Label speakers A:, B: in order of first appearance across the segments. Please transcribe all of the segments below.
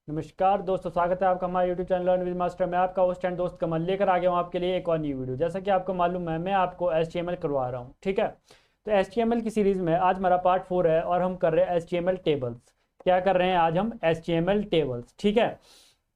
A: नमस्कार दोस्तों, स्वागत है आपका हमारे YouTube channel learn with master. मैं आपका होस्ट एंड दोस्त कमल लेकर आ गया हूँ आपके लिए एक और न्यू वीडियो। जैसा कि आपको मालूम है, मैं आपको HTML करवा रहा हूँ, ठीक है। तो HTML की सीरीज़ में आज हमारा पार्ट 4 है और हम कर रहे हैं HTML टेबल्स। क्या कर रहे हैं आज हम? HTML टेबल्स, ठीक है।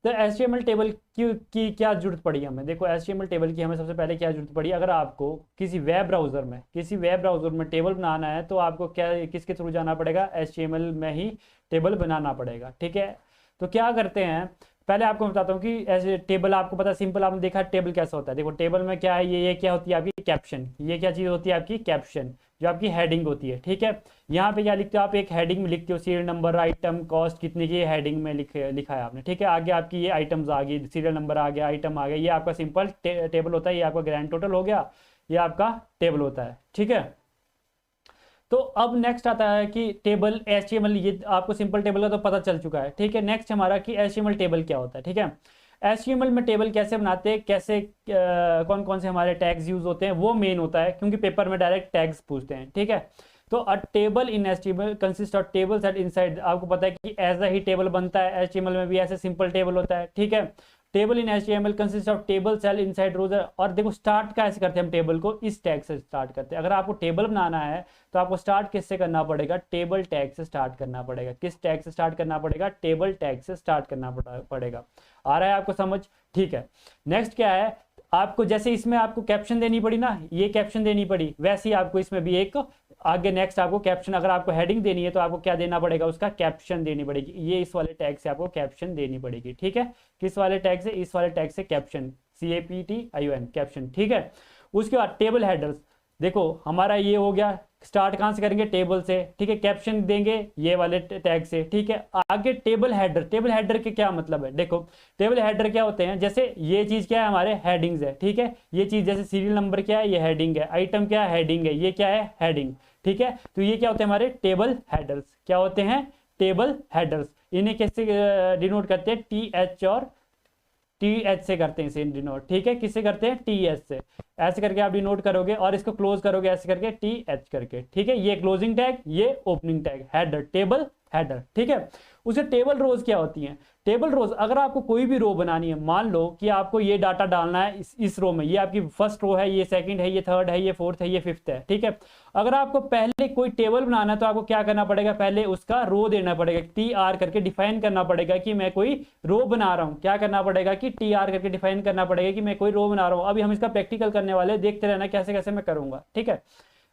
A: तो HTML टेबल की क्या जरूरत पड़ी हमें? देखो, HTML टेबल की हमें सबसे पहले क्या जरूरत पड़ी, अगर आपको किसी वेब ब्राउज़र में टेबल बनाना है तो आपको क्या किसके थ्रू जाना पड़ेगा? HTML में ही टेबल बनाना पड़ेगा, ठीक है। तो क्या करते हैं, पहले आपको बताता हूँ कि ऐसे टेबल आपको पता, सिंपल आपने देखा टेबल कैसा होता है। देखो टेबल में क्या है, ये क्या होती है आपकी? कैप्शन। ये क्या चीज़ होती है आपकी? कैप्शन, जो आपकी हेडिंग होती है, ठीक है। यहाँ पे क्या लिखते हो आप? एक हेडिंग में लिखते हो सीरियल नंबर, आइटम, कॉस्ट कितने की, हेडिंग में लिखा है आपने, ठीक है। आगे आपकी ये आइटम्स आ गई, सीरियल नंबर आ गया, आइटम आ गया। ये आपका सिंपल टेबल होता है। ये आपका ग्रैंड टोटल हो गया, ये आपका टेबल होता है, ठीक है। तो अब नेक्स्ट आता है कि टेबल HTML। ये आपको सिंपल टेबल का तो पता चल चुका है, ठीक है। नेक्स्ट हमारा कि HTML टेबल क्या होता है, ठीक है। HTML में टेबल कैसे बनाते हैं, कैसे कौन कौन से हमारे टैग्स यूज होते हैं, वो मेन होता है, क्योंकि पेपर में डायरेक्ट टैग्स पूछते हैं, ठीक है। तो अ table in HTML consist of table set inside. आपको पता है कि ऐसा ही टेबल बनता है HTML में भी, ऐसे सिंपल टेबल होता है, ठीक है। Table in HTML consist of table cell inside rows. और देखो स्टार्ट कैसे करते हैं हम टेबल को? इस टैग से स्टार्ट करते हैं। अगर आपको टेबल बनाना है तो आपको स्टार्ट किससे करना पड़ेगा? टेबल टैग से स्टार्ट करना पड़ेगा। किस टैग से स्टार्ट करना पड़ेगा? टेबल टैग से स्टार्ट करना पड़ेगा। आ रहा है आपको समझ? ठीक है। नेक्स्ट क्या है, आपको जैसे इसमें आपको कैप्शन देनी पड़ी ना, ये कैप्शन देनी पड़ी, वैसे ही आपको इसमें भी एक आगे नेक्स्ट आपको कैप्शन, अगर आपको हेडिंग देनी है तो आपको क्या देना पड़ेगा? उसका कैप्शन देनी पड़ेगी। ये इस वाले टैग से आपको कैप्शन देनी पड़ेगी, ठीक है। किस वाले टैग से? इस वाले टैग से कैप्शन, CAPTION कैप्शन, ठीक है। उसके बाद टेबल हेडर्स। देखो हमारा ये हो गया, स्टार्ट कहाँ से करेंगे? टेबल से, ठीक है। कैप्शन देंगे ये वाले टैग से, ठीक है। आगे टेबल हेडर। टेबल हेडर के क्या मतलब है? देखो टेबल हेडर क्या होते हैं, जैसे ये चीज क्या है? हमारे हेडिंग्स है, ठीक है। ये चीज जैसे सीरियल नंबर क्या है? ये हेडिंग है। आइटम क्या है? हेडिंग है। ये क्या है? हेडिंग, ठीक है। तो ये क्या होते हैं? हमारे टेबल हेडर्स। क्या होते हैं? Table headers. इन्हें कैसे डिनोट करते हैं? TH और TH से करते हैं इसे डिनोट, ठीक है। किससे करते हैं? TH से। ऐसे करके आप डिनोट करोगे और इसको क्लोज करोगे ऐसे करके, TH करके, ठीक है। ये क्लोजिंग टैग, ये opening tag, header, table header, ठीक है। उसे टेबल रोज क्या होती हैं? टेबल रोज, अगर आपको कोई भी रो बनानी है, मान लो कि आपको ये डाटा डालना है इस रो में, ये आपकी फर्स्ट रो है, ये सेकंड है, ये थर्ड है, ये फोर्थ है, ये फिफ्थ है, ठीक है। अगर आपको पहले कोई टेबल बनाना है तो आपको क्या करना पड़ेगा? पहले उसका रो देना पड़ेगा, TR करके डिफाइन करना पड़ेगा कि मैं कोई रो बना रहा हूं। क्या करना पड़ेगा? कि TR करके डिफाइन करना पड़ेगा कि मैं कोई रो बना रहा हूं। अभी हम इसका प्रैक्टिकल करने वाले, देखते रहना कैसे कैसे मैं करूंगा, ठीक है।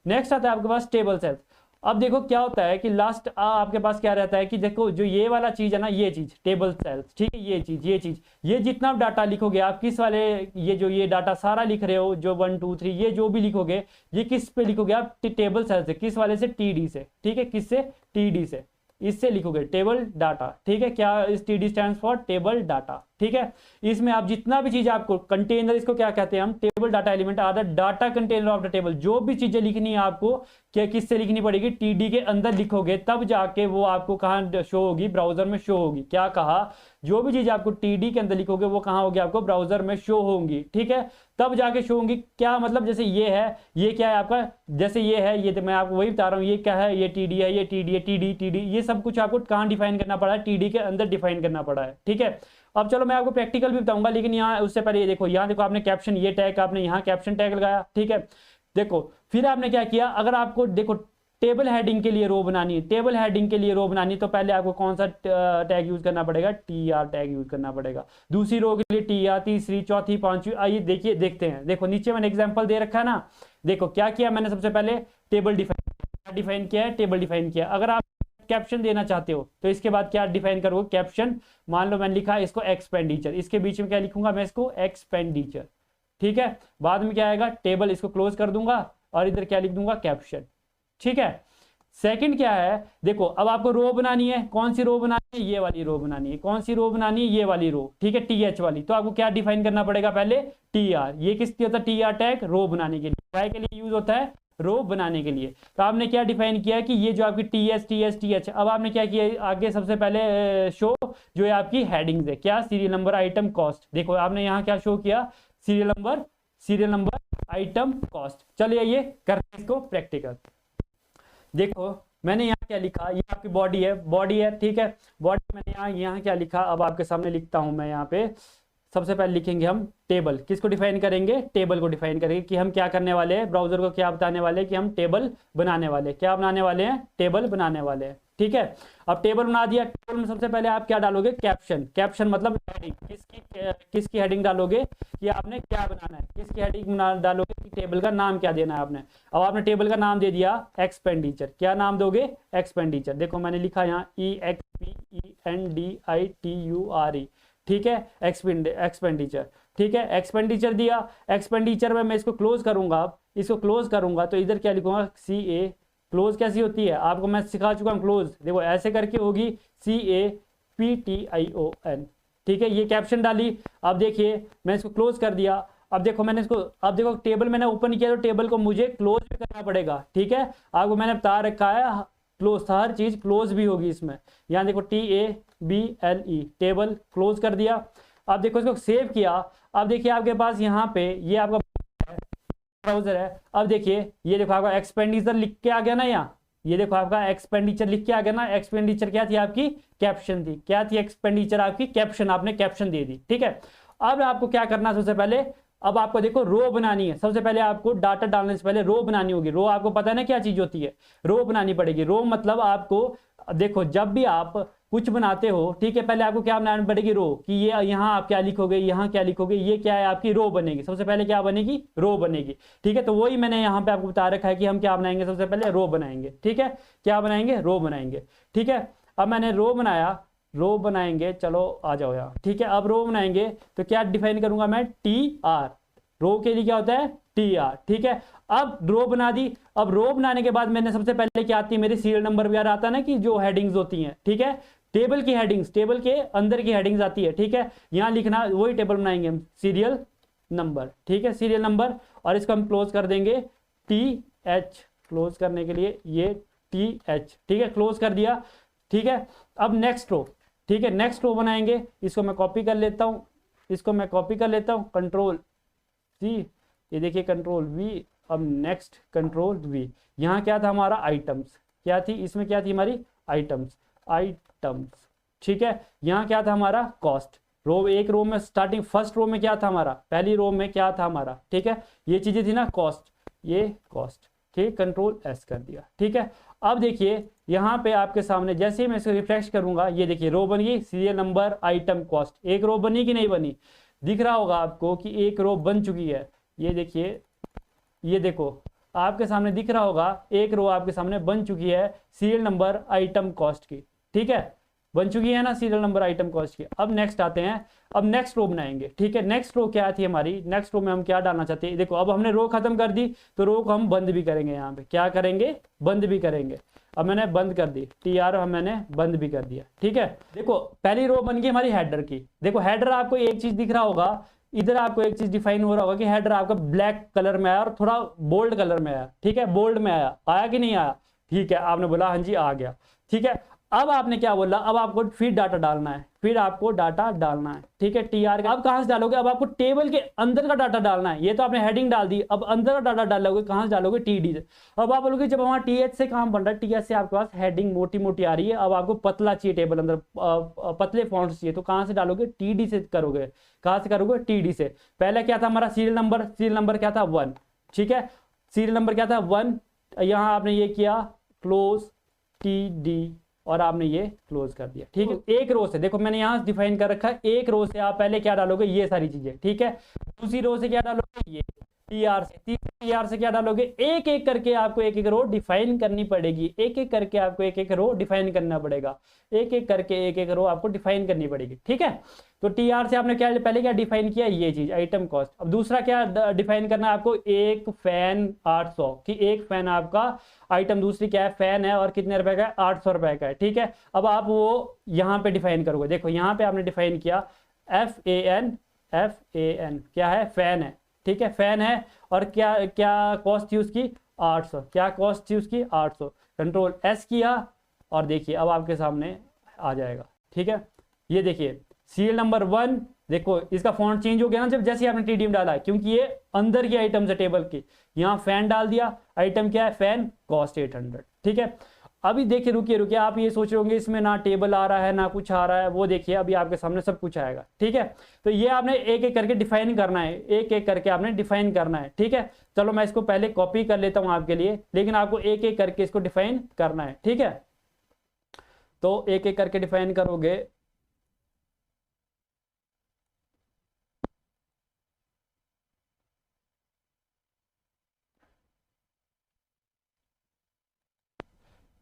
A: नेक्स्ट आता है आपके पास टेबल सेल्स। अब देखो क्या होता है कि लास्ट आपके पास क्या रहता है कि देखो जो ये वाला चीज है ना, ये चीज टेबल सेल्स, ठीक है। ये चीज ये जितना डाटा लिखोगे आप, किस वाले, ये जो ये डाटा सारा लिख रहे हो, जो 1 2 3 ये जो भी लिखोगे, ये किस पे लिखोगे आप? टेबल सेल से। किस वाले से? TD से, ठीक है। किससे? TD से। इससे लिखोगे टेबल डाटा, ठीक है। क्या इस TD stand for? Table data, ठीक है। इसमें आप जितना भी चीज आपको कंटेनर, इसको क्या कहते हैं हम? Table data element are the data container of the table. जो भी चीजें लिखनी है आपको, क्या किससे लिखनी पड़ेगी? TD के अंदर लिखोगे, तब जाके वो आपको कहाँ शो होगी? ब्राउजर में शो होगी। क्या कहा? जो भी चीज आपको TD के अंदर लिखोगे वो कहाँ होगी? आपको ब्राउजर में शो होंगी, ठीक है। तब जाके शो होंगी। क्या मतलब? जैसे ये है, ये क्या है आपका? जैसे ये है, ये तो मैं आपको वही बता रहा हूँ, ये क्या है? ये TD है, ये TD है, TD ये सब कुछ आपको कहाँ डिफाइन करना पड़ा है? TD के अंदर डिफाइन करना पड़ा है, ठीक है। अब चलो मैं आपको प्रैक्टिकल भी बताऊंगा, लेकिन यहाँ उससे पहले ये देखो, यहाँ देखो आपने कैप्शन, ये टैग आपने यहाँ कैप्शन टैग लगाया, ठीक है। देखो फिर आपने क्या किया, अगर आपको देखो टेबल हेडिंग के लिए रो बनानी है, टेबल हेडिंग के लिए रो बनानी है, तो पहले आपको कौन सा टैग यूज करना पड़ेगा? TR टैग यूज करना पड़ेगा। दूसरी रो के लिए TR, तीसरी, चौथी, पांचवी। आइए देखिए, देखते हैं। देखो नीचे मैंने एग्जांपल दे रखा है ना। देखो क्या किया मैंने, सबसे पहले टेबल डिफाइन किया है, टेबल डिफाइन किया। अगर आप कैप्शन देना चाहते हो तो इसके बाद क्या डिफाइन करोगे? कैप्शन। मान लो मैंने लिखा इसको एक्सपेंडिचर, इसके बीच में क्या लिखूंगा मैं? इसको एक्सपेंडिचर, ठीक है। बाद में क्या आएगा? टेबल, इसको क्लोज कर दूंगा और इधर क्या लिख दूंगा? कैप्शन, ठीक है। सेकंड क्या है? देखो अब आपको रो बनानी है, कौन सी रो बनानी है? ये वाली रो बनानी है। कौन सी रो बनानी है? ये वाली रो, ठीक है, TH वाली। तो आपको क्या डिफाइन करना पड़ेगा? पहले TR। ये किस लिए होता है? TR टैग रो बनाने के लिए। क्या के लिए यूज होता है? रो बनाने के लिए। तो आपने क्या डिफाइन किया कि ये जो आपकी TH। अब आपने क्या किया आगे? सबसे पहले शो जो है आपकी हेडिंग्स है, क्या? Serial number, item, cost. देखो आपने यहाँ क्या शो किया? Serial number, item, cost. चलिए ये करते हैं इसको प्रैक्टिकल। देखो मैंने यहाँ क्या लिखा, ये आपकी बॉडी है, ठीक है। बॉडी मैंने यहाँ क्या लिखा, अब आपके सामने लिखता हूँ मैं यहाँ पे। सबसे पहले लिखेंगे हम टेबल, किसको डिफाइन करेंगे, टेबल को डिफाइन करेंगे कि हम क्या करने वाले हैं, ब्राउजर को क्या बताने वाले हैं कि हम टेबल बनाने वाले, क्या बनाने वाले हैं, टेबल बनाने वाले हैं, ठीक है। अब टेबल बना दिया, टेबल में सबसे पहले आप क्या डालोगे, कैप्शन। कैप्शन मतलब हेडिंग, किसकी हेडिंग डालोगे कि आपने क्या बनाना है, किसकी हेडिंग डालोगे कि टेबल का नाम क्या देना है आपने। अब आपने टेबल का नाम दे दिया एक्सपेंडिचर, क्या नाम दोगे, एक्सपेंडिचर। देखो मैंने लिखा यहाँ EXPENDITURE, ठीक है, एक्सपेंडिचर, ठीक है, एक्सपेंडिचर दिया। एक्सपेंडिचर में मैं इसको क्लोज करूंगा, अब इसको क्लोज करूंगा तो इधर क्या लिखूंगा, CA। क्लोज कैसी होती है आपको मैं सिखा चुका हूं क्लोज, देखो ऐसे करके होगी, CAPTION, ठीक है। ये कैप्शन डाली। अब देखिए मैं इसको क्लोज कर दिया। अब देखो मैंने इसको, अब देखो टेबल मैंने ओपन किया तो टेबल को मुझे क्लोज भी करना पड़ेगा, ठीक है। आपको मैंने बता रखा है क्लोज, हर चीज क्लोज भी होगी इसमें। यहाँ देखो TABLE, टेबल, क्लोज कर दिया। अब देखो इसको सेव किया। अब देखिए आपके पास यहाँ पे ये आपका ब्राउजर है। अब देखिए ये देखो आपका एक्सपेंडिचर लिख के आ गया ना यहाँ, ये देखो आपका एक्सपेंडिचर लिख के आ गया ना। एक्सपेंडिचर क्या थी आपकी, कैप्शन थी। क्या थी एक्सपेंडिचर आपकी, कैप्शन, आपने कैप्शन दे दी, ठीक है। अब आपको क्या करना है, सबसे पहले अब आपको देखो रो बनानी है। सबसे पहले आपको डाटा डालने से पहले रो बनानी होगी। रो आपको पता है ना क्या चीज होती है, रो बनानी पड़ेगी। रो मतलब आपको देखो जब भी आप कुछ बनाते हो, ठीक है, पहले आपको क्या बनानी पड़ेगी, रो, कि ये यहाँ आप क्या लिखोगे, यहाँ क्या लिखोगे, ये क्या है आपकी रो बनेगी। सबसे पहले क्या बनेगी, रो बनेगी, ठीक है। तो वही मैंने यहाँ पे आपको बता रखा है कि हम क्या बनाएंगे, सबसे पहले रो बनाएंगे, ठीक है। क्या बनाएंगे, रो बनाएंगे, ठीक है। अब मैंने रो बनाया, रो बनाएंगे, चलो आ जाओ यहाँ, ठीक है। अब रो बनाएंगे तो क्या डिफाइन करूंगा मैं, TR, रो के लिए क्या होता है, TR, ठीक है। अब रो बना दी। अब रो बनाने के बाद मैंने सबसे पहले क्या आती है, मेरी सीरियल नंबर वगैरह आता है ना, कि जो हेडिंग्स होती हैं, ठीक है, टेबल की हेडिंग्स, टेबल के अंदर की हेडिंग्स आती है, ठीक है। यहाँ लिखना, वही टेबल बनाएंगे हम, सीरियल नंबर, ठीक है, सीरियल नंबर। और इसको हम क्लोज कर देंगे, TH, क्लोज करने के लिए ये TH, ठीक है, क्लोज कर दिया, ठीक है। अब नेक्स्ट रो, ठीक है, नेक्स्ट रो बनाएंगे। इसको मैं कॉपी कर लेता हूँ, इसको मैं कॉपी कर लेता हूँ, Ctrl+C, ये देखिए Ctrl+V। अब नेक्स्ट Ctrl+V। यहाँ क्या था हमारा, आइटम्स, क्या थी इसमें, क्या थी हमारी, आइटम्स, ठीक है। यहाँ क्या था हमारा, कॉस्ट। रो, एक रो में स्टार्टिंग फर्स्ट रो में क्या था हमारा, पहली रो में क्या था हमारा, ठीक है, ये चीजें थी ना, कॉस्ट, ये कॉस्ट, ठीक, Ctrl+S कर दिया, ठीक है। अब देखिए यहाँ पे आपके सामने जैसे ही मैं इसको रिफ्रेश करूंगा, ये देखिए रो बन गई, सीरियल नंबर, आइटम, कॉस्ट। एक रो बनी कि नहीं बनी, दिख रहा होगा आपको कि एक रो बन चुकी है। ये देखिए, ये देखो आपके सामने दिख रहा होगा, एक रो आपके सामने बन चुकी है, सीरियल नंबर, आइटम, कॉस्ट की, ठीक है, बन चुकी है ना, सीरियल नंबर, आइटम, कॉस्ट की। अब नेक्स्ट आते हैं, अब नेक्स्ट रो बनाएंगे, ठीक है। नेक्स्ट रो क्या थी हमारी, नेक्स्ट रो में हम क्या डालना चाहते हैं, देखो अब हमने रो खत्म कर दी तो रो को हम बंद भी करेंगे। यहाँ पे क्या करेंगे, बंद भी करेंगे। अब मैंने बंद कर दी, TR, हम मैंने बंद भी कर दिया, ठीक है। देखो पहली रो बन गई हमारी हेडर की। देखो हेडर आपको एक चीज दिख रहा होगा, इधर आपको एक चीज डिफाइन हो रहा होगा कि हेडर आपका ब्लैक कलर में आया और थोड़ा बोल्ड कलर में आया, ठीक है, बोल्ड में आया, आया कि नहीं आया, ठीक है, आपने बोला हाँ जी आ गया, ठीक है। अब आपने क्या बोला, अब आपको फिर डाटा डालना है, फिर आपको डाटा डालना है, ठीक है, TR का। अब कहां से डालोगे, अब आपको टेबल के अंदर का डाटा डालना है। ये तो आपने हेडिंग डाल दी, अब अंदर का डाटा डालोगे, कहां से डालोगे, TD से। अब आप बोलोगे जब हमारा TH से काम बन रहा है, TH से आपके पास हेडिंग मोटी मोटी आ रही है, अब आपको पतला चाहिए टेबल अंदर, पतले फॉन्ट्स चाहिए, तो कहां से डालोगे, TD से करोगे। कहां से करोगे, TD से। पहले क्या था हमारा, सीरियल नंबर, सीरियल नंबर क्या था, 1, ठीक है, सीरियल नंबर क्या था, 1। यहां आपने ये किया, क्लोज TD, और आपने ये क्लोज कर दिया, ठीक है। एक रो से, देखो मैंने यहाँ डिफाइन कर रखा है, एक रो से आप पहले क्या डालोगे, ये सारी चीजें, ठीक है। दूसरी रो से क्या डालोगे, ये TR से, तीसरी TR से क्या डालोगे, एक एक करके आपको एक एक रो डिफाइन करनी पड़ेगी, एक एक करके आपको एक एक रो डिफाइन करना पड़ेगा, एक एक करके एक एक रो आपको डिफाइन करनी पड़ेगी, ठीक है। तो TR से आपने क्या पहले क्या डिफाइन किया, ये चीज, आइटम, कॉस्ट। अब दूसरा क्या डिफाइन करना है आपको, एक फैन 800, कि एक फैन आपका आइटम, दूसरी क्या है, फैन है, और कितने रुपए का है, 800 रुपए का है, ठीक है। अब आप वो यहाँ पे डिफाइन करोगे, देखो यहाँ पे आपने डिफाइन किया, FAN क्या है, फैन है, ठीक है, फैन है। और क्या क्या कॉस्ट थी उसकी, 800, क्या कॉस्ट थी उसकी, 800। Ctrl+S किया, और देखिए अब आपके सामने आ जाएगा, ठीक है। ये देखिए सीरियल नंबर 1, देखो इसका फॉन्ट चेंज हो गया ना जब जैसे आपने TDM डाला, क्योंकि ये अंदर की आइटम्स है टेबल की। यहाँ फैन डाल दिया, आइटम क्या है, फैन, कॉस्ट 800, ठीक है। अभी देखिए, रुकिए रुकिए, आप ये सोच रहे होंगे इसमें ना टेबल आ रहा है ना कुछ आ रहा है, वो देखिए अभी आपके सामने सब कुछ आएगा। ठीक है, तो ये आपने एक एक करके डिफाइन करना है, एक एक करके आपने डिफाइन करना है। ठीक है, चलो मैं इसको पहले कॉपी कर लेता हूं आपके लिए, लेकिन आपको एक एक करके इसको डिफाइन करना है। ठीक है, तो एक एक करके डिफाइन करोगे।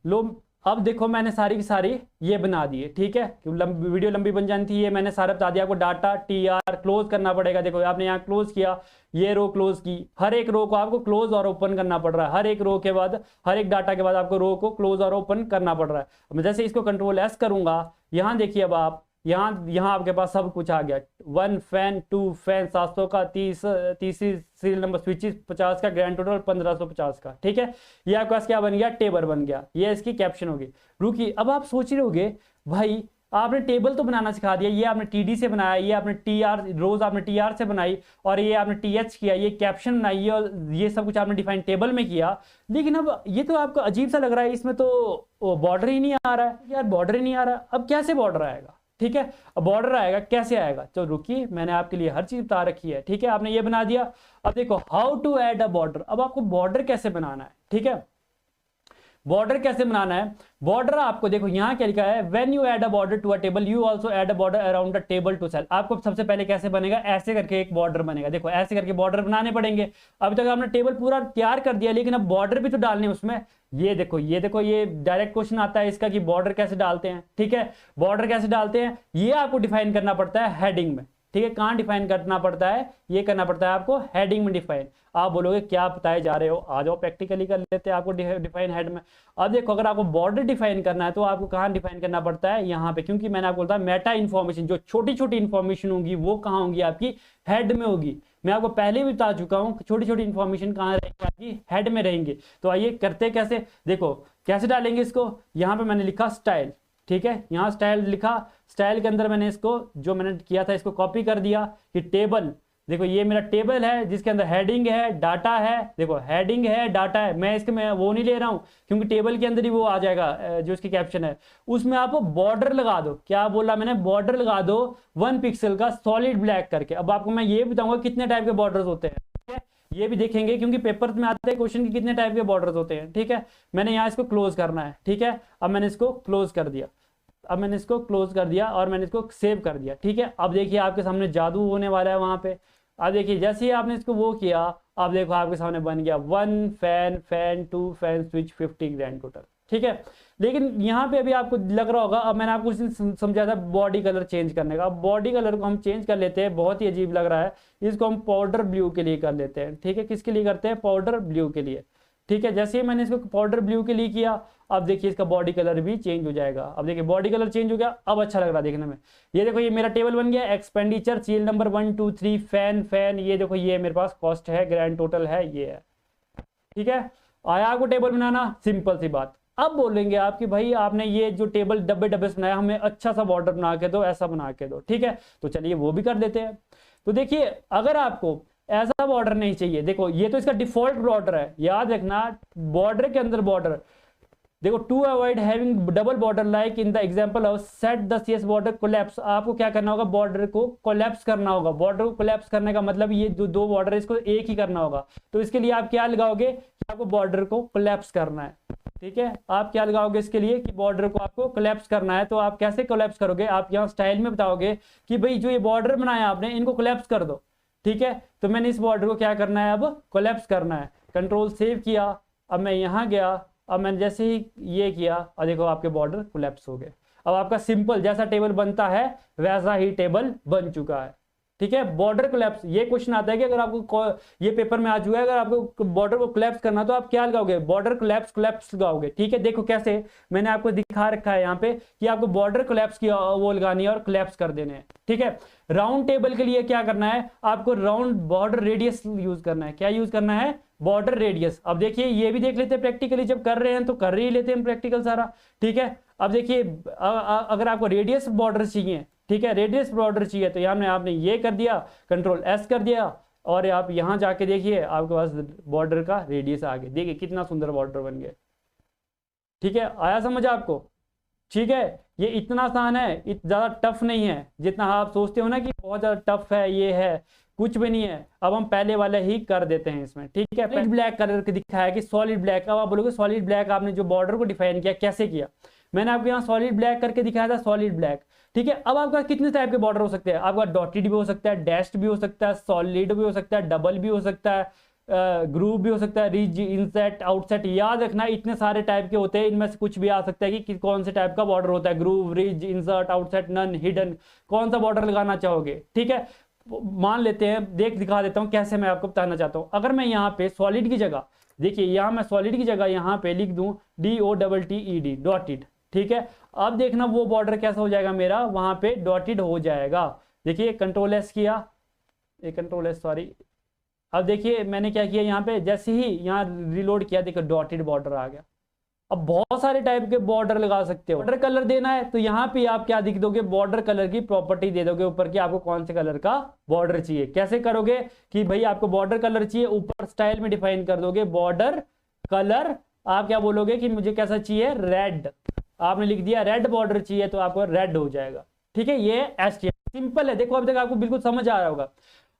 A: लो, अब देखो मैंने सारी की सारी ये बना दी है। ठीक है, वीडियो लंबी बन जानी थी, ये मैंने सारा बता दिया आपको। डाटा TR क्लोज करना पड़ेगा। देखो आपने यहाँ क्लोज किया, ये रो क्लोज की, हर एक रो को आपको क्लोज और ओपन करना पड़ रहा है। हर एक रो के बाद, हर एक डाटा के बाद आपको रो को क्लोज और ओपन करना पड़ रहा है। मैं जैसे इसको Ctrl+S करूंगा, यहाँ देखिए अब आप, यहाँ आपके पास सब कुछ आ गया। 1 फैन, 2 फैन, 700 का, तीसरी सीरियल नंबर स्विचेस 50 का, ग्रैंड टोटल 1550 का। ठीक है, ये आपके पास क्या बन गया, टेबल बन गया। ये इसकी कैप्शन होगी। रुकी, अब आप सोच रहे होगे भाई आपने टेबल तो बनाना सिखा दिया, ये आपने TD से बनाया, ये आपने TR रोज आपने TR से बनाई, और ये आपने TH किया, ये कैप्शन बनाई, और ये सब कुछ आपने डिफाइन टेबल में किया। लेकिन अब ये तो आपको अजीब सा लग रहा है, इसमें तो बॉर्डर ही नहीं आ रहा है यार, बॉर्डर ही नहीं आ रहा। अब कैसे बॉर्डर आएगा? ठीक है, अब बॉर्डर आएगा, कैसे आएगा? तो रुकिए, मैंने आपके लिए हर चीज बता रखी है। ठीक है, आपने ये बना दिया। अब देखो how to add a border, अब आपको बॉर्डर कैसे बनाना है। ठीक है, बॉर्डर कैसे बनाना है? बॉर्डर आपको देखो यहाँ क्या लिखा है, when you add a border to a table you also add a border around the table to cell. आपको सबसे पहले कैसे बनेगा, ऐसे करके एक बॉर्डर बनेगा। देखो ऐसे करके बॉर्डर बनाने पड़ेंगे। अभी तक आपने टेबल पूरा तैयार कर दिया, लेकिन अब बॉर्डर भी तो डालने उसमें। ये देखो, ये देखो, ये डायरेक्ट क्वेश्चन आता है इसका कि बॉर्डर कैसे डालते हैं। ठीक है, बॉर्डर कैसे डालते हैं ये आपको डिफाइन करना पड़ता है हेडिंग में। ठीक है, कहां डिफाइन करना पड़ता है, ये करना पड़ता है आपको हेडिंग में डिफाइन। आप बोलोगे क्या बताए जा रहे हो, आ जाओ प्रैक्टिकली कर लेते हैं आपको डिफाइन हेड में। अब देखो, अगर आपको बॉर्डर डिफाइन करना है तो आपको कहां डिफाइन करना पड़ता है, यहाँ पे, क्योंकि मैंने आपको बोला मेटा इन्फॉर्मेशन, जो छोटी छोटी इन्फॉर्मेशन होगी वो कहाँ होगी, आपकी हेड में होगी। मैं आपको पहले भी बता चुका हूँ छोटी छोटी इन्फॉर्मेशन कहाँ रहेंगी, आपकी हेड में रहेंगे। तो आइए करते कैसे, देखो कैसे डालेंगे इसको। यहाँ पे मैंने लिखा स्टाइल। ठीक है, यहाँ स्टाइल लिखा, स्टाइल के अंदर मैंने इसको जो मैंने किया था इसको कॉपी कर दिया कि टेबल। देखो ये मेरा टेबल है जिसके अंदर हेडिंग है, डाटा है। देखो हेडिंग है, डाटा है, मैं इसके में वो नहीं ले रहा हूँ क्योंकि टेबल के अंदर ही वो आ जाएगा जो इसकी कैप्शन है। उसमें आप बॉर्डर लगा दो। क्या बोला मैंने, बॉर्डर लगा दो 1 पिक्सल का सॉलिड ब्लैक करके। अब आपको मैं ये बताऊंगा कितने टाइप के बॉर्डर्स होते हैं। ठीक है, ये भी देखेंगे क्योंकि पेपर में आते हैं क्वेश्चन की कितने टाइप के बॉर्डर्स होते हैं। ठीक है, मैंने यहाँ इसको क्लोज करना है। ठीक है, अब मैंने इसको क्लोज कर दिया, अब मैंने इसको क्लोज कर दिया और मैंने इसको सेव कर दिया। ठीक है, अब देखिए आपके सामने जादू होने वाला है वहां पे। अब देखिए जैसे ही आपने इसको वो किया, अब देखो आपके सामने बन गया 1 fan, fan 2 fan switch 50 grand total. ठीक है, लेकिन यहाँ पे अभी आपको लग रहा होगा, अब मैंने आपको उस दिन समझाया था बॉडी कलर चेंज करने का। अब बॉडी कलर को हम चेंज कर लेते हैं, बहुत ही अजीब लग रहा है, इसको हम पाउडर ब्लू के लिए कर लेते हैं। ठीक है, किसके लिए करते हैं, पाउडर ब्लू के लिए। ठीक है, जैसे ही मैंने इसको पाउडर ब्लू के लिए किया, अब देखिए इसका बॉडी कलर भी चेंज हो जाएगा। अब देखिए बॉडी कलर चेंज हो गया, अब अच्छा लग रहा है देखने में। ये देखो, ये मेरा टेबल बन गया, expenditure serial number 1 2 3 fan fan. ये देखो, ये मेरे पास कॉस्ट है, ग्रैंड टोटल है, ये है। ठीक है, आया आपको टेबल बनाना, सिंपल सी बात। अब बोलेंगे आप कि भाई आपने ये जो टेबल डब्बे डब्बे से बनाया, हमें अच्छा सा बॉर्डर बना के दो, ऐसा बना के दो। ठीक है, तो चलिए वो भी कर देते हैं। तो देखिए, अगर आपको ऐसा बॉर्डर नहीं चाहिए, देखो ये तो इसका डिफॉल्ट बॉर्डर है, याद रखना। बॉर्डर के अंदर बॉर्डर देखो, to avoid having double border like in the example of set the CS border collapse. आपको क्या करना होगा, बॉर्डर को कोलैप्स करना होगा। बॉर्डर को कोलैप्स करने का मतलब ये जो दो बॉर्डर है इसको एक ही करना होगा। तो इसके लिए आप क्या लगाओगे कि आपको बॉर्डर को कोलैप्स करना है। ठीक है, आप क्या लगाओगे इसके लिए कि बॉर्डर को आपको कोलैप्स करना है। तो आप कैसे कोलैप्स करोगे, आप यहाँ स्टाइल में बताओगे कि भाई जो ये बॉर्डर बनाया आपने, इनको कोलैप्स कर दो। ठीक है, तो मैंने इस बॉर्डर को क्या करना है, अब कोलैप्स करना है। कंट्रोल सेव किया, अब मैं यहाँ गया, अब मैंने जैसे ही ये किया और देखो आपके बॉर्डर कोलैप्स हो गए। अब आपका सिंपल जैसा टेबल बनता है वैसा ही टेबल बन चुका है। ठीक है, बॉर्डर कोलैप्स, ये क्वेश्चन आता है कि अगर आपको ये पेपर में आ चुका है, अगर आपको बॉर्डर को कोलैप्स करना तो आप क्या लगाओगे, बॉर्डर कोलैप्स कोलैप्स लगाओगे। ठीक है, देखो कैसे मैंने आपको दिखा रखा है यहाँ पे कि आपको बॉर्डर कोलैप्स की वो लगानी है और कोलैप्स कर देने हैं। ठीक है, राउंड टेबल के लिए क्या करना है, आपको राउंड बॉर्डर रेडियस यूज करना है। क्या यूज करना है, बॉर्डर रेडियस। अब देखिए ये भी देख लेते हैं प्रैक्टिकली, जब कर रहे हैं तो कर ही लेते हैं प्रैक्टिकल सारा। ठीक है, अब देखिए अगर आपको रेडियस बॉर्डर चाहिए, ठीक है, रेडियस बॉर्डर चाहिए, तो यहाँ आपने ये कर दिया, Ctrl+S कर दिया, और आप यहाँ जाके देखिए आपके पास बॉर्डर का रेडियस आ गया। देखिए कितना सुंदर बॉर्डर बन गया। ठीक है, आया समझ आपको? ठीक है, ये इतना आसान है, ज़्यादा टफ नहीं है जितना आप सोचते हो ना कि बहुत ज़्यादा टफ है, ये है, कुछ भी नहीं है। अब हम पहले वाला ही कर देते हैं इसमें, ठीक है। सॉलिड ब्लैक कलर के दिखाया कि सॉलिड ब्लैक। अब आप बोलोगे सॉलिड ब्लैक आपने जो बॉर्डर को डिफाइन किया कैसे किया? मैंने आपको यहाँ सॉलिड ब्लैक करके दिखाया था, सॉलिड ब्लैक, ठीक है। अब आपका कितने टाइप के बॉर्डर हो सकते हैं? आपका डॉटेड भी हो सकता है, डैश्ड भी हो सकता है, सॉलिड भी हो सकता है, डबल भी हो सकता है, ग्रूव भी हो सकता है, रिज, इनसेट, आउटसेट। याद रखना इतने सारे टाइप के होते हैं, इनमें से कुछ भी आ सकता है कि कौन से टाइप का बॉर्डर होता है। Groove, ridge, inset, outset, none, hidden, कौन सा बॉर्डर लगाना चाहोगे, ठीक है। मान लेते हैं, दिखा देता हूं कैसे मैं आपको बताना चाहता हूं। अगर मैं यहाँ पे सॉलिड की जगह, देखिए यहाँ मैं सॉलिड की जगह यहाँ पे लिख दूं DOTTED, डॉटेड, ठीक है। अब देखना वो बॉर्डर कैसा हो जाएगा मेरा, वहां पे डॉटेड हो जाएगा। देखिए कंट्रोल एस किया, कंट्रोल एस, सॉरी। अब देखिए मैंने क्या किया, यहाँ पे जैसे ही यहाँ रिलोड किया, देखो डॉटेड बॉर्डर आ गया। अब बहुत सारे टाइप के बॉर्डर लगा सकते हो। बॉर्डर कलर देना है तो यहाँ पे आप क्या दिख दोगे, बॉर्डर कलर की प्रॉपर्टी दे दोगे ऊपर की, आपको कौन से कलर का बॉर्डर चाहिए। कैसे करोगे कि भाई आपको बॉर्डर कलर चाहिए, ऊपर स्टाइल में डिफाइन कर दोगे बॉर्डर कलर। आप क्या बोलोगे कि मुझे कैसा चाहिए, रेड। आपने लिख दिया रेड बॉर्डर चाहिए तो आपको रेड हो जाएगा, ठीक है। ये HTML सिंपल है, देखो अब तक आपको बिल्कुल समझ आ रहा होगा।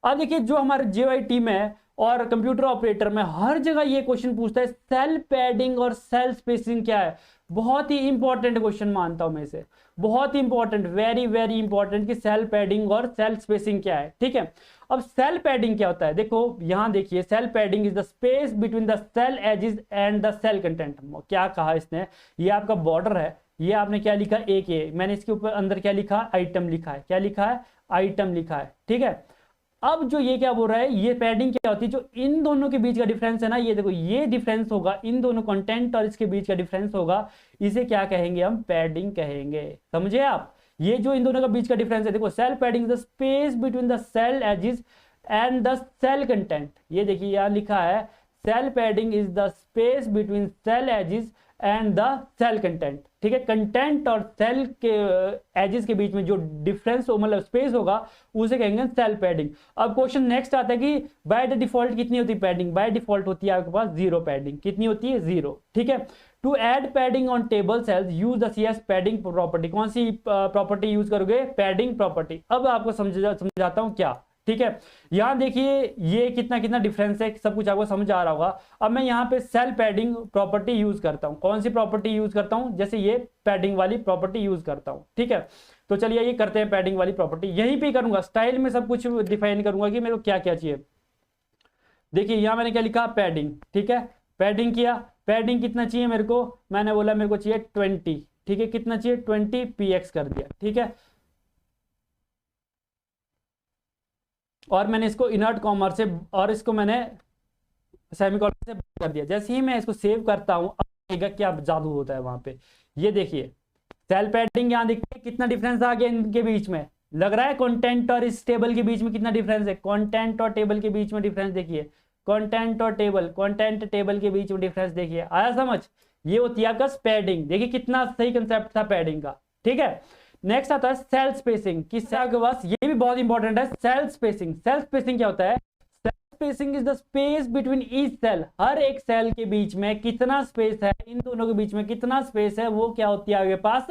A: अब देखिए जो हमारे JYT में और कंप्यूटर ऑपरेटर में हर जगह ये क्वेश्चन पूछता है, सेल पैडिंग और सेल स्पेसिंग क्या है। बहुत ही इंपॉर्टेंट क्वेश्चन मानता हूं मैं इसे, बहुत ही इंपॉर्टेंट, वेरी वेरी इंपॉर्टेंट कि सेल पैडिंग और सेल स्पेसिंग क्या है, ठीक है। अब सेल पैडिंग क्या होता है, देखो यहां देखिए, cell padding is the space between the cell edges and the cell content. क्या कहा इसने, ये आपका बॉर्डर है, ये आपने क्या लिखा, एक ए, मैंने इसके ऊपर अंदर क्या लिखा, आइटम लिखा है। क्या लिखा है, आइटम लिखा है, ठीक है। अब जो ये क्या बोल रहा है, ये पैडिंग क्या होती है, जो इन दोनों के बीच का डिफरेंस है ना, ये देखो ये डिफरेंस होगा, इन दोनों कंटेंट और इसके बीच का डिफरेंस होगा, इसे क्या कहेंगे हम, पैडिंग कहेंगे। समझे आप, ये जो इन दोनों का बीच का डिफरेंस है, देखो cell padding the space between the cell edges and the cell content. ये देखिए यहां लिखा है, cell padding is the space between cell edges and the cell content, ठीक है। कंटेंट और सेल के एजेस के बीच में जो डिफरेंस मतलब स्पेस होगा उसे कहेंगे सेल पैडिंग। अब क्वेश्चन नेक्स्ट आता है कि बाय द डिफॉल्ट कितनी होती है पैडिंग, बाय डिफॉल्ट होती है आपके पास 0 पैडिंग। कितनी होती है, 0, ठीक है। To add padding on table cells use the CS padding property. कौन सी प्रॉपर्टी यूज करोगे, पैडिंग प्रॉपर्टी। अब आपको समझाता हूं क्या, ठीक है। यहां देखिए ये कितना कितना डिफरेंस है, सब कुछ आपको समझ आ रहा होगा। अब मैं यहाँ पे सेल पैडिंग प्रॉपर्टी यूज करता हूँ। कौन सी प्रॉपर्टी यूज करता हूँ, जैसे ये पैडिंग वाली प्रॉपर्टी यूज करता हूँ, ठीक है। तो चलिए ये करते हैं, पैडिंग वाली प्रॉपर्टी यहीं पे करूंगा, स्टाइल में सब कुछ डिफाइन करूंगा कि मेरे को क्या क्या चाहिए। देखिए यहाँ मैंने क्या लिखा, पैडिंग, ठीक है। पैडिंग किया, पैडिंग कितना चाहिए मेरे को, मैंने बोला मेरे को चाहिए 20, ठीक है। कितना चाहिए, 20 px कर दिया, ठीक है। और मैंने इसको इनर्ट कॉमर से और इसको मैंने सेमीकोलन से कर दिया। जैसे ही मैं इसको सेव करता हूं, अब क्या जादू होता है वहां पे, ये देखिए सेल पैडिंग यहां देखिए कितना डिफरेंस आ गया इनके बीच में। लग रहा है कंटेंट और इस टेबल के बीच में कितना डिफरेंस है, कंटेंट और टेबल के बीच में डिफरेंस देखिए, कंटेंट और टेबल, कंटेंट टेबल के बीच में डिफरेंस देखिए। आया समझ, ये होती है आपका पैडिंग। देखिए कितना सही कंसेप्ट था पैडिंग का, ठीक है। नेक्स्ट आता है सेल स्पेसिंग की सेल के पास, ये भी बहुत इंपॉर्टेंट है। सेल स्पेसिंग, सेल स्पेसिंग क्या होता है, cell spacing is the space between each cell. हर एक सेल के बीच में कितना स्पेस है, इन दोनों के बीच में कितना स्पेस है, वो क्या होती है आपके पास,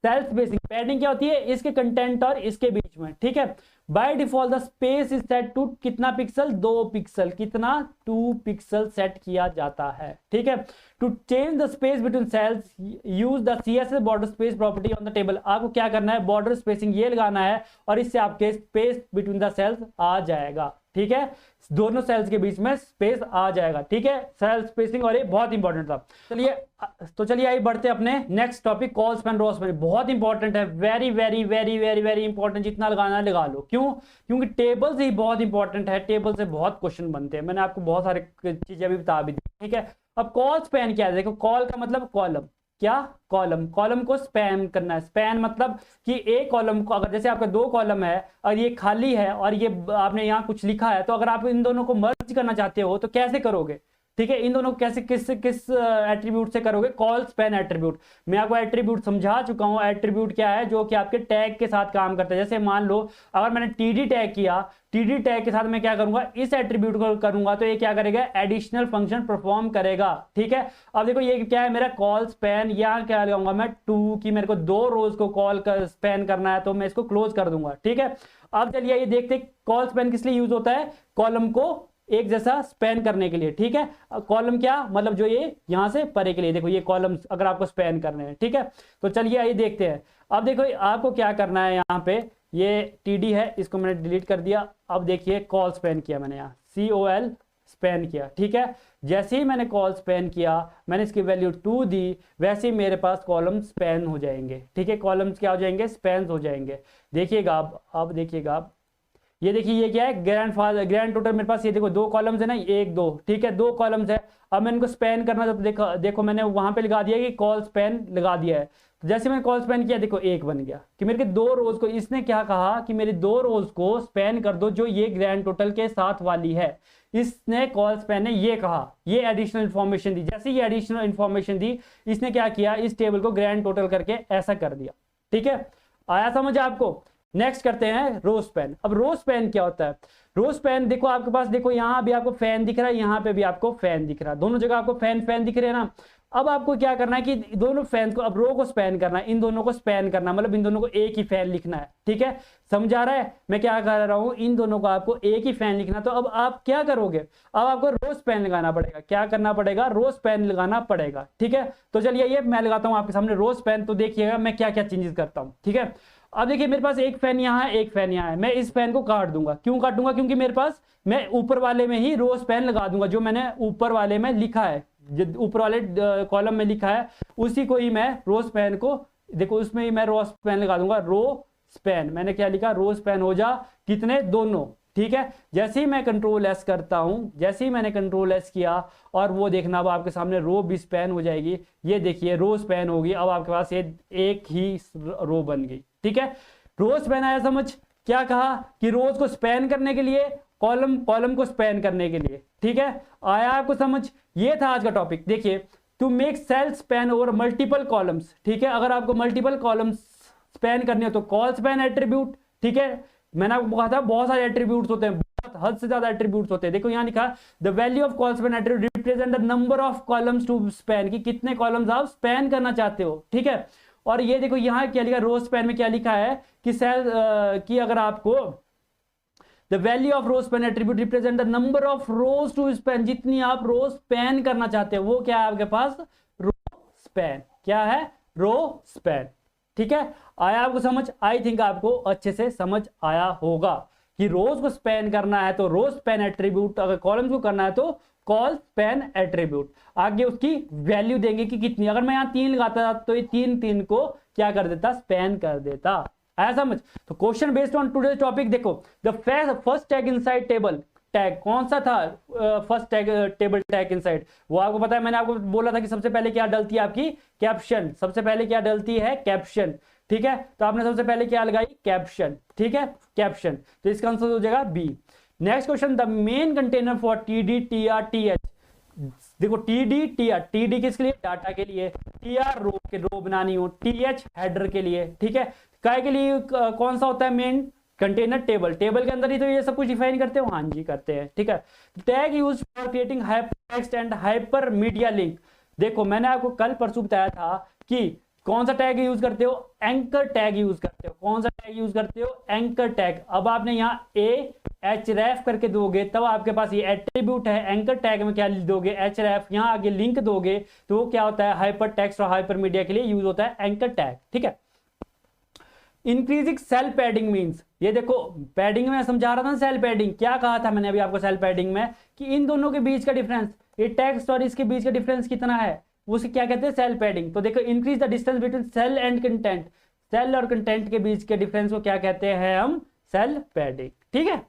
A: सेल स्पेसिंग। पैडिंग क्या होती है, इसके कंटेंट और इसके बीच में, ठीक है। By default the space is set to कितना पिक्सल, 2 पिक्सल, कितना 2 पिक्सल सेट किया जाता है, ठीक है। To change the space between cells use the CSS border space property on the table. आपको क्या करना है, बॉर्डर स्पेसिंग ये लगाना है और इससे आपके स्पेस बिटवीन द सेल्स आ जाएगा, ठीक है। दोनों सेल्स के बीच में स्पेस आ जाएगा, ठीक है। सेल स्पेसिंग, और ये बहुत इंपॉर्टेंट था। चलिए आइए बढ़ते अपने next topic, colspan rowspan. बहुत इंपॉर्टेंट है, very very very very very important, जितना लगाना है लगा लो। क्यों, क्योंकि टेबल से ही बहुत इंपॉर्टेंट है, टेबल से बहुत क्वेश्चन बनते हैं। मैंने आपको बहुत सारे चीजें अभी बता भी दी, ठीक है। अब कॉल स्पैन क्या है, देखो कॉल का मतलब कॉलम, क्या, कॉलम, कॉलम को स्पैन करना है। स्पैन मतलब कि एक कॉलम को, अगर जैसे आपका 2 कॉलम है और ये खाली है और ये आपने यहाँ कुछ लिखा है, तो अगर आप इन दोनों को मर्ज करना चाहते हो तो कैसे करोगे, ठीक है। इन दोनों को कैसे किस किस एट्रीब्यूट से करोगे, कॉल स्पैन एट्रीब्यूट। मैं आपको एट्रीब्यूट समझा चुका हूं। एट्रीब्यूट क्या है, जो कि आपके टैग के साथ काम करता है। जैसे मान लो अगर मैंने टीडी टैग किया, टीडी टैग के साथ मैं क्या करूंगा, इस एट्रीब्यूट को करूंगा तो ये क्या करेगा, एडिशनल फंक्शन परफॉर्म करेगा। ठीक है, अब देखो ये क्या है मेरा कॉल स्पैन, यहां क्या लगाऊंगा मैं टू, की मेरे को 2 रोज को कॉल स्पैन करना है तो मैं इसको क्लोज कर दूंगा। ठीक है, अब चलिए ये देखते कॉल स्पैन किस लिए यूज होता है, कॉलम को एक जैसा स्पैन करने के लिए। ठीक है, कॉलम क्या मतलब जो ये यहां से परे के लिए, देखो ये कॉलम अगर आपको स्पैन करने हैं। ठीक है, तो चलिए आइए देखते हैं। अब देखो आपको क्या करना है, यहाँ पे ये टीडी है, इसको मैंने डिलीट कर दिया। अब देखिए कॉल स्पैन किया मैंने, यहाँ COL स्पैन किया। ठीक है, जैसे ही मैंने कॉल स्पैन किया, मैंने इसकी वैल्यू 2 दी, वैसे ही मेरे पास कॉलम स्पैन हो जाएंगे। ठीक है, कॉलम्स क्या हो जाएंगे, स्पैन हो जाएंगे। देखिएगा अब देखिएगा आप, ये देखिए ये क्या है, ग्रैंड टोटल मेरे पास ये देखो 2 कॉलम्स है ना, 1 2। ठीक है, 2 कॉलम्स है। अब मैं इनको स्पैन करना तो देखो मैंने वहां पे लगा दिया कि कॉल स्पैन लगा दिया है। तो जैसे मैंने कॉल स्पैन किया, देखो 1 बन गया कि मेरे के 2 रोज को, इसने क्या कहा कि मेरी 2 रोज को स्पैन कर दो जो ये ग्रैंड टोटल के साथ वाली है। इसने कॉल स्पैन ने ये कहा, ये एडिशनल इंफॉर्मेशन दी। जैसे ये एडिशनल इंफॉर्मेशन दी, इसने क्या किया, इस टेबल को ग्रैंड टोटल करके ऐसा कर दिया। ठीक है, आया समझ आपको। नेक्स्ट करते हैं रो स्पैन। अब रो स्पैन क्या होता है, रो स्पैन देखो आपके पास, देखो यहां भी आपको फैन दिख रहा है, यहां पे भी आपको फैन दिख रहा है, दोनों जगह आपको फैन फैन दिख रहे हैं ना। अब आपको क्या करना है कि दोनों फैन को, अब रो को स्पैन करना है, इन दोनों को स्पैन करना, मतलब इन दोनों को एक ही फैन लिखना है। ठीक है, समझ आ रहा है मैं क्या कर रहा हूं, इन दोनों को आपको एक ही फैन लिखना। तो अब आप क्या करोगे, अब आपको रो स्पैन लगाना पड़ेगा। क्या करना पड़ेगा, रो स्पैन लगाना पड़ेगा। ठीक है, तो चलिए ये मैं लगाता हूं आपके सामने रो स्पैन, तो देखिएगा मैं क्या क्या चेंजेस करता हूं। ठीक है, अब देखिए मेरे पास एक फैन यहाँ है, एक फैन यहाँ है। मैं इस फैन को काट दूंगा। क्यों काटूंगा, क्योंकि मेरे पास मैं ऊपर वाले में ही रो स्पैन लगा दूंगा, जो मैंने ऊपर वाले में लिखा है, ऊपर वाले कॉलम में लिखा है, उसी को ही मैं रो स्पैन को, देखो उसमें ही मैं रो स्पैन लगा दूंगा। रो स्पैन मैंने क्या लिखा, रो स्पैन हो जा कितने, दोनों। ठीक है, जैसे ही मैं कंट्रोल एस करता हूं, जैसे ही मैंने कंट्रोल एस किया, और वो देखना अब आपके सामने रो भी स्पैन हो जाएगी। ये देखिए रो स्पैन होगी, अब आपके पास ये एक ही रो बन गई। ठीक है, रो स्पैन आया समझ। क्या कहा कि रोज को स्पैन करने के लिए, कॉलम को स्पैन करने के लिए। ठीक है, आया आपको समझ। ये था आज का टॉपिक। देखिए to make cell span over multiple columns. ठीक है, अगर आपको मल्टीपल कॉलम्स स्पैन करने हो तो कॉल स्पैन एट्रीब्यूट। ठीक है, मैंने आपको कहा था बहुत सारे एट्रीब्यूट्स होते हैं, बहुत हद से ज्यादा एट्रीब्यूट्स होते हैं। देखो यहाँ लिखा the value of colspan attribute represent the number of columns to span, कि कितने कॉलम्स आप स्पैन करना चाहते हो। ठीक है, और ये देखो यहाँ क्या लिखा, रो स्पैन में क्या लिखा है कि सेल की अगर आपको the value of rowspan attribute represent the number of rows to span, जितनी आप रो स्पैन करना चाहते हो वो क्या है आपके पास, रो स्पैन। क्या है, रो स्पैन। ठीक है, आया आपको समझ। आई थिंक आपको अच्छे से समझ आया होगा कि रोज को स्पैन करना है तो रो स्पैन एट्रीब्यूट, अगर कॉलम्स को करना है तो कॉल स्पैन एट्रीब्यूट। आगे उसकी वैल्यू देंगे कि कितनी, अगर मैं यहाँ 3 लगाता तो ये 3 को क्या कर देता, स्पैन कर देता। आया समझ। तो question based on today topic, देखो the first tag inside table, tag कौन सा था, first tag table tag inside, वो आपको पता है। मैंने आपको बोला था कि सबसे पहले क्या डलती है आपकी, कैप्शन। सबसे पहले क्या डलती है, कैप्शन। ठीक है, तो आपने सबसे पहले क्या लगाई, कैप्शन। ठीक है, कैप्शन, तो इसका आंसर हो जाएगा B. Next question, the main container for TD TR TH। देखो TD TR, TD किसके लिए, डाटा के लिए, TR रो के रो बनानी हो, TH हेडर के लिए। ठीक है, काय के लिए कौन सा होता है मेन कंटेनर, टेबल। टेबल के अंदर ही तो ये सब कुछ डिफाइन करते हो, हाँ जी करते हैं। ठीक है, tag use for creating hypertext and hyper media link. देखो मैंने आपको कल परसों बताया था कि कौन सा टैग यूज करते हो, एंकर टैग यूज करते हो। कौन सा टैग यूज करते हो, एंकर टैग। अब आपने यहाँ href करके दोगे तब आपके पास ये एट्रीब्यूट है। एंकर टैग में क्या दोगे, href, यहाँ आगे लिंक दोगे तो वो क्या होता है, हाइपर टेक्स्ट और हाइपर मीडिया के लिए यूज होता है एंकर टैग। ठीक है, इंक्रीजिंग सेल पैडिंग मींस, ये देखो पैडिंग में समझा रहा था, सेल पैडिंग क्या कहा था मैंने अभी आपको सेल पैडिंग में, कि इन दोनों के बीच का डिफरेंस, ये टेक्स्ट और इसके बीच का डिफरेंस कितना है, उसे क्या कहते हैं, सेल पैडिंग। तो देखो increase the distance between cell and content, cell और कंटेंट के बीच के डिफरेंस को क्या कहते हैं हम, सेल पैडिंग। ठीक है,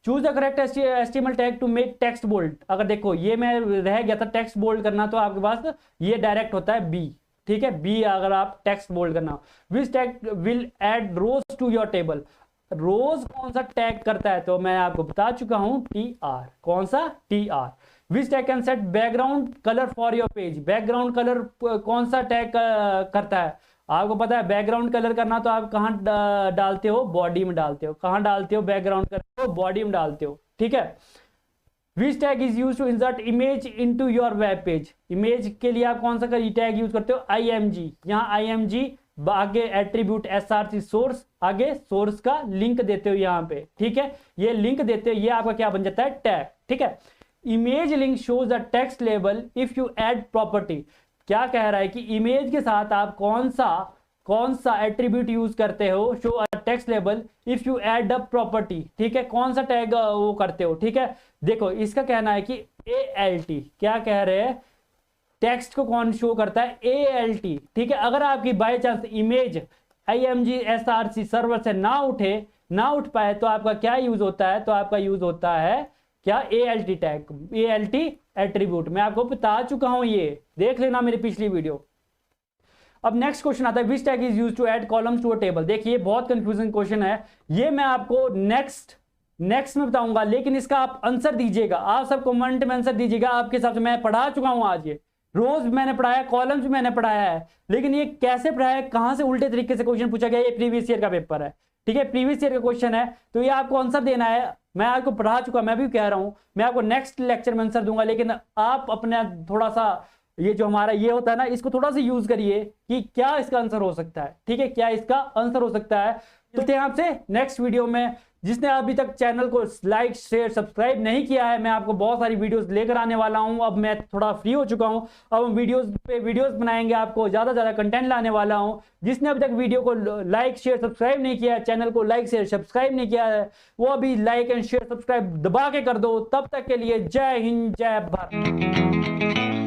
A: choose the correct HTML tag to make text bold. अगर देखो ये मैं रह गया था टेक्स्ट बोल्ड करना, तो आपके पास ये डायरेक्ट होता है बी। ठीक है, बी अगर आप टेक्स्ट बोल्ड करना। Which tag will add rows to your table, rows कौन सा टैग करता है, तो मैं आपको बता चुका हूं TR। कौन सा, TR। Which tag can set background colour for your page. Background colour कौन सा टैग करता है? आपको पता है बैकग्राउंड कलर करना तो आप कहाँ डालते हो? बॉडी में डालते हो। कहाँ डालते हो बैकग्राउंड कलर? बॉडी में डालते हो, ठीक है। Which tag is use to insert image into your web page. Image के लिए आप कौन सा टैग यूज करते हो? img। यहाँ img आगे एट्रीब्यूट src सोर्स, आगे सोर्स का लिंक देते हो यहाँ पे, ठीक है। ये लिंक देते हो, ये आपका क्या बन जाता है? टैग, ठीक है। Image link shows the text label if you add property. क्या कह रहा है कि इमेज के साथ आप कौन सा एट्रीब्यूट यूज करते हो? Show a text label if you add a property, ठीक है। कौन सा टैग वो करते हो, ठीक है। देखो इसका कहना है कि ALT, क्या कह रहे हैं? टेक्स्ट को कौन शो करता है? ALT, ठीक है। अगर आपकी by chance image img src server से ना उठ पाए तो आपका क्या यूज होता है? तो आपका यूज होता है क्या? ALT tag, ALT attribute. मैं आपको बता चुका हूं, ये देख लेना मेरी पिछली वीडियो। अब नेक्स्ट क्वेश्चन आता है, which tag is use to add columns to a table. देखिए बहुत कंफ्यूजिंग क्वेश्चन है ये, मैं आपको नेक्स्ट में बताऊंगा, लेकिन इसका आप आंसर दीजिएगा। आप सब कमेंट में आंसर दीजिएगा आपके हिसाब से। मैं पढ़ा चुका हूं आज, ये रोज मैंने पढ़ाया, कॉलम्स मैंने पढ़ाया है, लेकिन ये कैसे पढ़ाया है, कहां से उल्टे तरीके से क्वेश्चन पूछा गया, ये प्रीवियस ईयर का पेपर है, ठीक है। प्रीवियस ईयर का क्वेश्चन है, तो ये आपको आंसर देना है। मैं आपको पढ़ा चुका, मैं भी कह रहा हूं, मैं आपको नेक्स्ट लेक्चर में आंसर दूंगा, लेकिन आप अपने थोड़ा सा ये जो हमारा ये होता है ना, इसको थोड़ा सा यूज करिए कि क्या इसका आंसर हो सकता है, ठीक है। क्या इसका आंसर हो सकता है। मिलते हैं आपसे नेक्स्ट वीडियो में। जिसने अभी तक चैनल को लाइक शेयर सब्सक्राइब नहीं किया है, मैं आपको बहुत सारी वीडियोस लेकर आने वाला हूं। अब मैं थोड़ा फ्री हो चुका हूं, अब हम वीडियोस बनाएंगे, आपको ज्यादा ज्यादा कंटेंट लाने वाला हूं। जिसने अभी तक वीडियो को लाइक शेयर सब्सक्राइब नहीं किया है, चैनल को लाइक शेयर सब्सक्राइब नहीं किया है, वो अभी लाइक एंड शेयर सब्सक्राइब दबा के कर दो। तब तक के लिए जय हिंद, जय भारत।